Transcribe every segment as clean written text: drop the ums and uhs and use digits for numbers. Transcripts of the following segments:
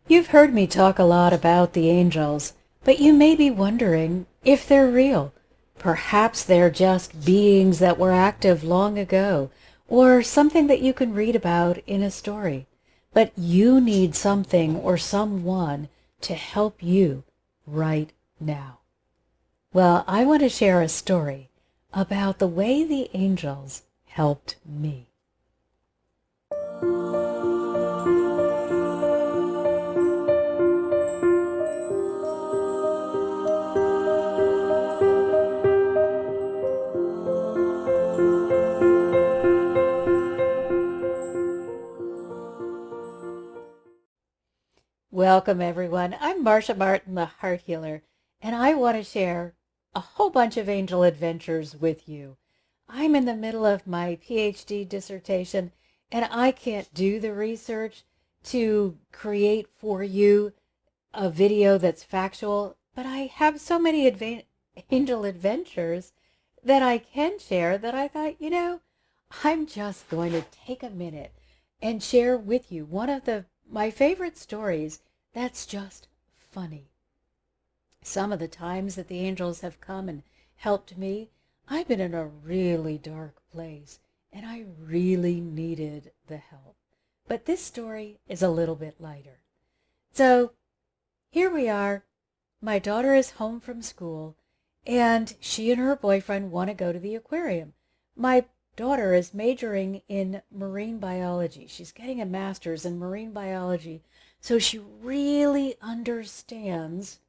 You've heard me talk a lot about the angels, but you may be wondering if they're real. Perhaps they're just beings that were active long ago, or something that you can read about in a story. But you need something or someone to help you right now. Well, I want to share a story about the way the angels helped me. Welcome, everyone. I'm Marcia Martin, the Heart Healer, and I want to share a whole bunch of angel adventures with you. I'm in the middle of my PhD dissertation, and I can't do the research to create for you a video that's factual, but I have so many angel adventures that I can share that I thought, I'm just going to take a minute and share with you one of my favorite stories that's just funny. Some of the times that the angels have come and helped me, I've been in a really dark place and I really needed the help. But this story is a little bit lighter. So here we are. My daughter is home from school and she and her boyfriend want to go to the aquarium. My daughter is majoring in marine biology. She's getting a master's in marine biology, so she really understands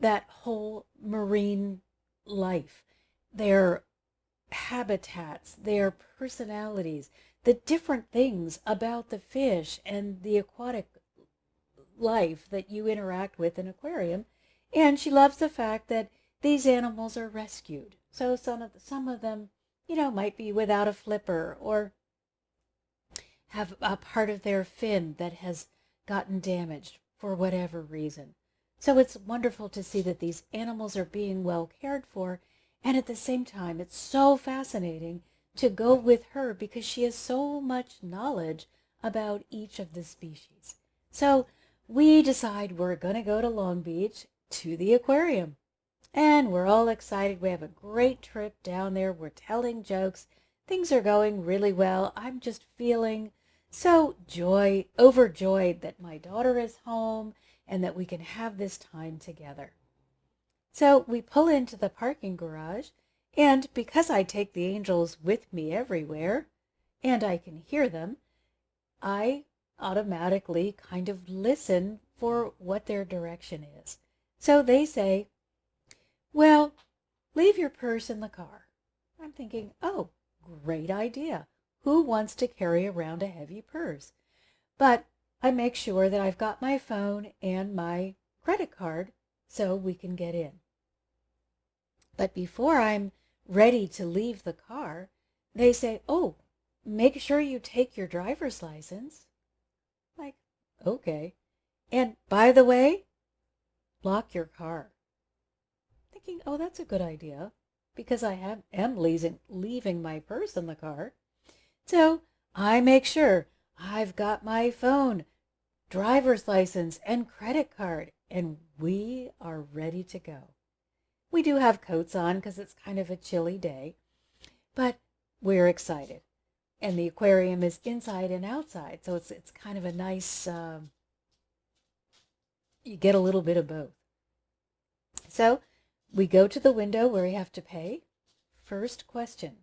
that whole marine life, their habitats, their personalities, the different things about the fish and the aquatic life that you interact with in an aquarium. And she loves the fact that these animals are rescued. So some of them might be without a flipper or have a part of their fin that has gotten damaged for whatever reason. So it's wonderful to see that these animals are being well cared for, and at the same time, it's so fascinating to go with her because she has so much knowledge about each of the species. So we decide we're going to go to Long Beach to the aquarium. And we're all excited. We have a great trip down there. We're telling jokes. Things are going really well. I'm just feeling so overjoyed that my daughter is home and that we can have this time together. So we pull into the parking garage, and because I take the angels with me everywhere, and I can hear them, I automatically kind of listen for what their direction is. So they say, well, leave your purse in the car. I'm thinking, oh, great idea. Who wants to carry around a heavy purse? But I make sure that I've got my phone and my credit card so we can get in. But before I'm ready to leave the car, they say, oh, make sure you take your driver's license. Like, okay. And by the way, lock your car. Thinking, oh, that's a good idea because I am leaving my purse in the car. So I make sure I've got my phone, driver's license, and credit card, and we are ready to go. We do have coats on because it's kind of a chilly day, but we're excited. And the aquarium is inside and outside, so it's kind of a nice, you get a little bit of both. So we go to the window where we have to pay. First question,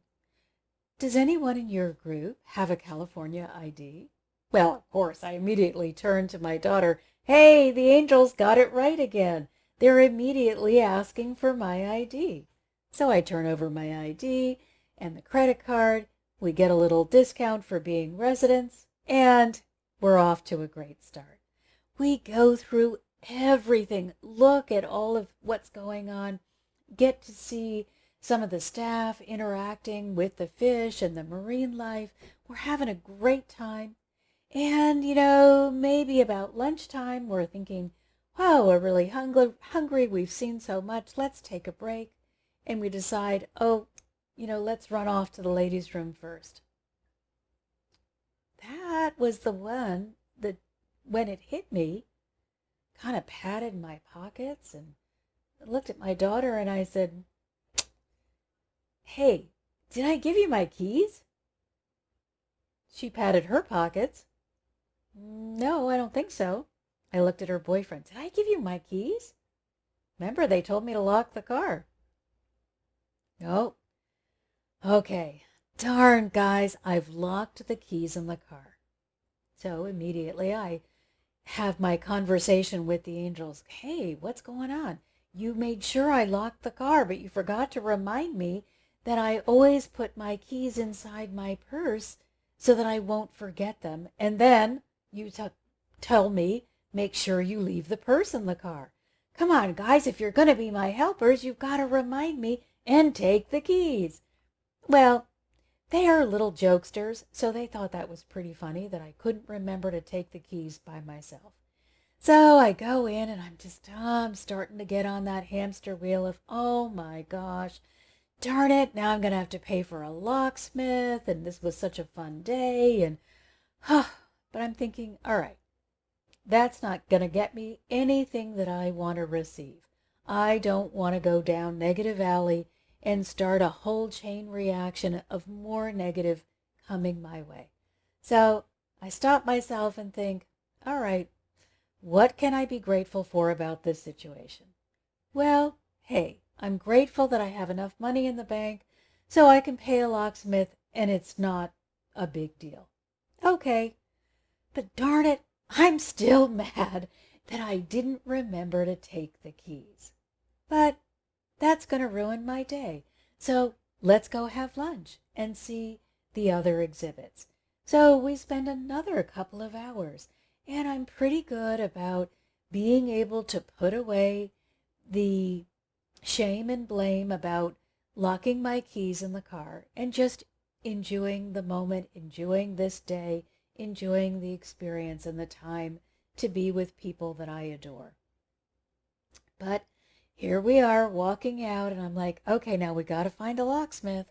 does anyone in your group have a California ID? Well, of course, I immediately turn to my daughter. Hey, the angels got it right again. They're immediately asking for my ID. So I turn over my ID and the credit card. We get a little discount for being residents, and we're off to a great start. We go through everything. Look at all of what's going on. Get to see some of the staff interacting with the fish and the marine life. We're having a great time. And, maybe about lunchtime, we're thinking, wow, we're really hungry. We've seen so much. Let's take a break. And we decide, let's run off to the ladies' room first. That was the one that when it hit me, kind of patted my pockets and looked at my daughter and I said, "Hey, did I give you my keys?" She patted her pockets. "No, I don't think so." I looked at her boyfriend. "Did I give you my keys? Remember, they told me to lock the car." "No." "Okay. Darn, guys, I've locked the keys in the car." So immediately I have my conversation with the angels. "Hey, what's going on? You made sure I locked the car, but you forgot to remind me that I always put my keys inside my purse so that I won't forget them. And then you tell me, make sure you leave the purse in the car. Come on, guys, if you're going to be my helpers, you've got to remind me and take the keys." Well, they are little jokesters, so they thought that was pretty funny that I couldn't remember to take the keys by myself. So I go in and I'm starting to get on that hamster wheel of, oh my gosh, darn it, now I'm going to have to pay for a locksmith, and this was such a fun day, and, but I'm thinking, all right, that's not going to get me anything that I want to receive. I don't want to go down negative alley and start a whole chain reaction of more negative coming my way. So I stop myself and think, all right, what can I be grateful for about this situation? Well, hey, I'm grateful that I have enough money in the bank so I can pay a locksmith and it's not a big deal. Okay, but darn it, I'm still mad that I didn't remember to take the keys. But that's going to ruin my day. So let's go have lunch and see the other exhibits. So we spend another couple of hours, and I'm pretty good about being able to put away the shame and blame about locking my keys in the car and just enjoying the moment, enjoying this day, enjoying the experience and the time to be with people that I adore. But here we are walking out, and I'm like, okay, now we got to find a locksmith.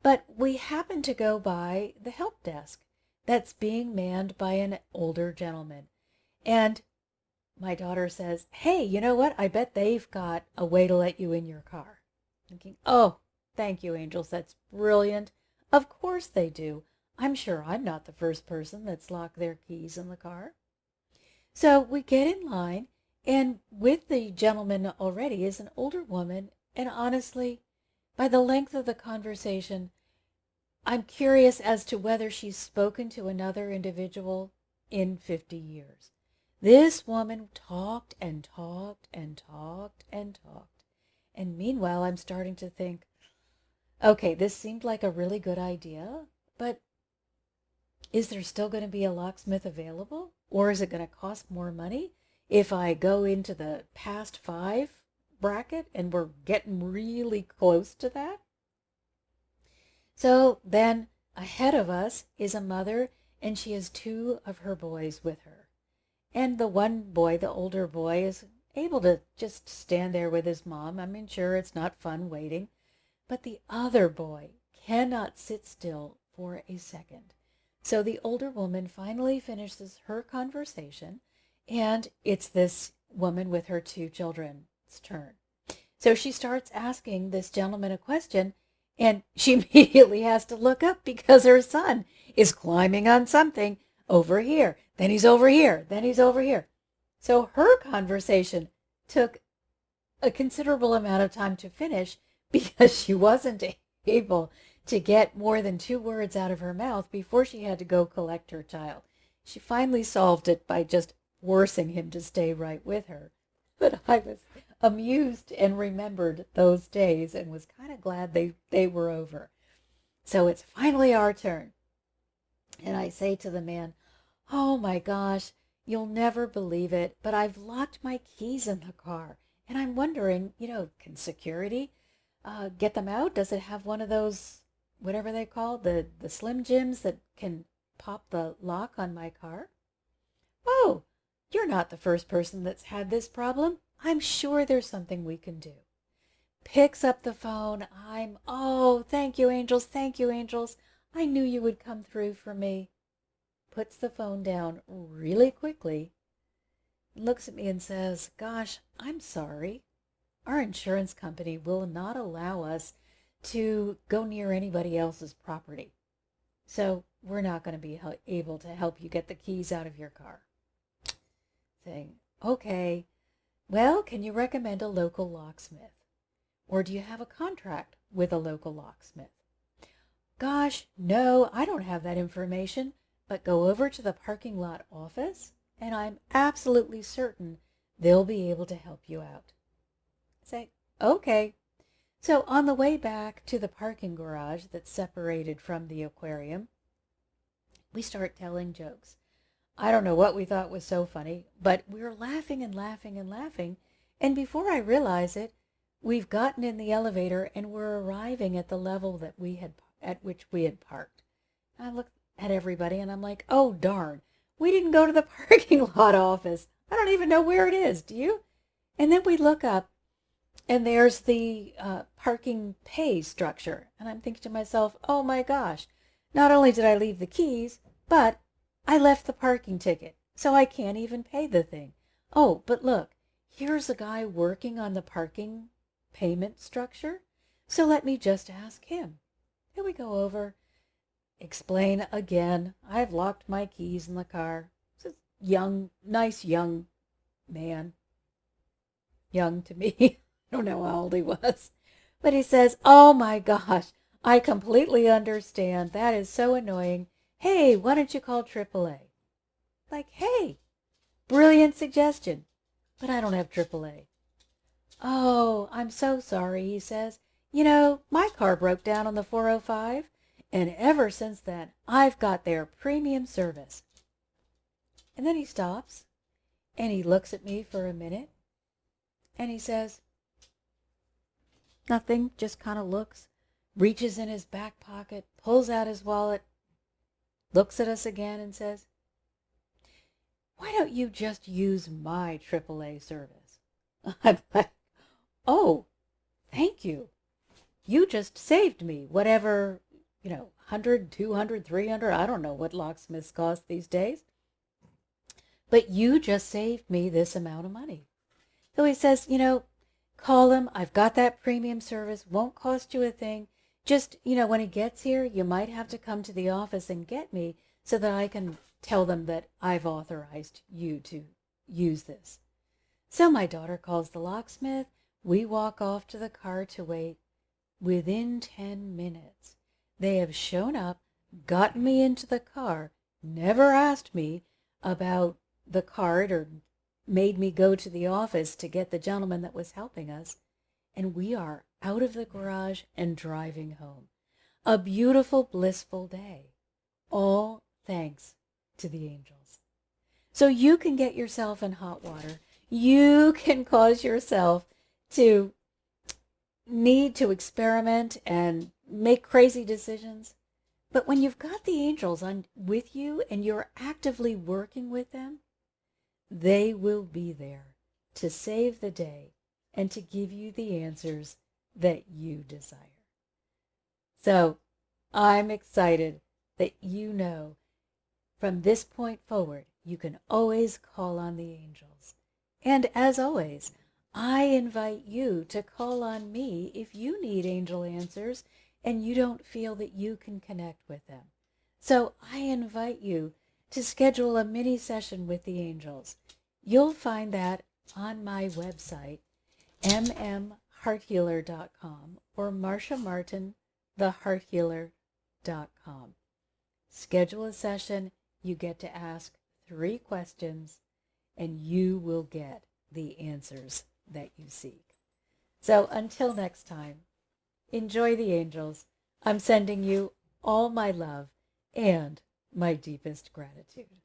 But we happen to go by the help desk that's being manned by an older gentleman. And my daughter says, "Hey, you know what? I bet they've got a way to let you in your car." Thinking, oh, thank you, angels. That's brilliant. Of course they do. I'm sure I'm not the first person that's locked their keys in the car. So we get in line, and with the gentleman already is an older woman. And honestly, by the length of the conversation, I'm curious as to whether she's spoken to another individual in 50 years. This woman talked and talked and talked and talked. And meanwhile, I'm starting to think, okay, this seemed like a really good idea, but is there still going to be a locksmith available? Or is it going to cost more money if I go into the past 5 bracket and we're getting really close to that? So then ahead of us is a mother, and she has 2 of her boys with her. And the one boy, the older boy, is able to just stand there with his mom. I mean, sure, it's not fun waiting. But the other boy cannot sit still for a second. So the older woman finally finishes her conversation, and it's this woman with her 2 children's turn. So she starts asking this gentleman a question, and she immediately has to look up because her son is climbing on something over here. Then he's over here. Then he's over here. So her conversation took a considerable amount of time to finish because she wasn't able to get more than 2 words out of her mouth before she had to go collect her child. She finally solved it by just forcing him to stay right with her. But I was amused and remembered those days and was kind of glad they were over. So it's finally our turn. And I say to the man, "Oh my gosh, you'll never believe it, but I've locked my keys in the car. And I'm wondering, can security get them out? Does it have one of those, whatever they call, the Slim Jims that can pop the lock on my car?" "Oh, you're not the first person that's had this problem. I'm sure there's something we can do." Picks up the phone. Oh, thank you, angels. Thank you, angels. I knew you would come through for me. Puts the phone down really quickly. looks at me and says, "Gosh, I'm sorry. Our insurance company will not allow us to go near anybody else's property. So we're not going to be able to help you get the keys out of your car." Saying, "Okay, well, can you recommend a local locksmith? Or do you have a contract with a local locksmith?" "Gosh, no, I don't have that information, but go over to the parking lot office and I'm absolutely certain they'll be able to help you out." Say, "Okay." So on the way back to the parking garage that's separated from the aquarium, we start telling jokes. I don't know what we thought was so funny, but we were laughing and laughing and laughing. And before I realize it, we've gotten in the elevator and we're arriving at the level that at which we had parked. I look at everybody and I'm like, "Oh, darn, we didn't go to the parking lot office. I don't even know where it is. Do you?" And then we look up and there's the parking pay structure. And I'm thinking to myself, oh my gosh, not only did I leave the keys, but I left the parking ticket. So I can't even pay the thing. Oh, but look, here's a guy working on the parking payment structure. So let me just ask him. Here we go over, explain again. I've locked my keys in the car. This nice young man. Young to me. I don't know how old he was. But he says, "Oh my gosh, I completely understand. That is so annoying. Hey, why don't you call AAA?" Like, hey, brilliant suggestion. But I don't have AAA. "Oh, I'm so sorry," he says. "You know, my car broke down on the 405, and ever since then, I've got their premium service." And then he stops, and he looks at me for a minute, and he says, nothing, just kind of looks, reaches in his back pocket, pulls out his wallet, looks at us again and says, "Why don't you just use my AAA service?" I'm like, "Oh, thank you. You just saved me whatever, 100, 200, 300, I don't know what locksmiths cost these days. But you just saved me this amount of money." So he says, "Call him. I've got that premium service. Won't cost you a thing. Just, when he gets here, you might have to come to the office and get me so that I can tell them that I've authorized you to use this." So my daughter calls the locksmith. We walk off to the car to wait. Within 10 minutes, they have shown up, gotten me into the car, never asked me about the card or made me go to the office to get the gentleman that was helping us, and we are out of the garage and driving home. A beautiful, blissful day, all thanks to the angels. So you can get yourself in hot water. You can cause yourself to need to experiment and make crazy decisions. But when you've got the angels with you and you're actively working with them, they will be there to save the day and to give you the answers that you desire. So I'm excited that from this point forward, you can always call on the angels. And as always, I invite you to call on me if you need angel answers and you don't feel that you can connect with them. So I invite you to schedule a mini session with the angels. You'll find that on my website, mmhearthealer.com or marshamartinthehearthealer.com. Schedule a session. You get to ask 3 questions and you will get the answers that you seek. So until next time, enjoy the angels. I'm sending you all my love and my deepest gratitude.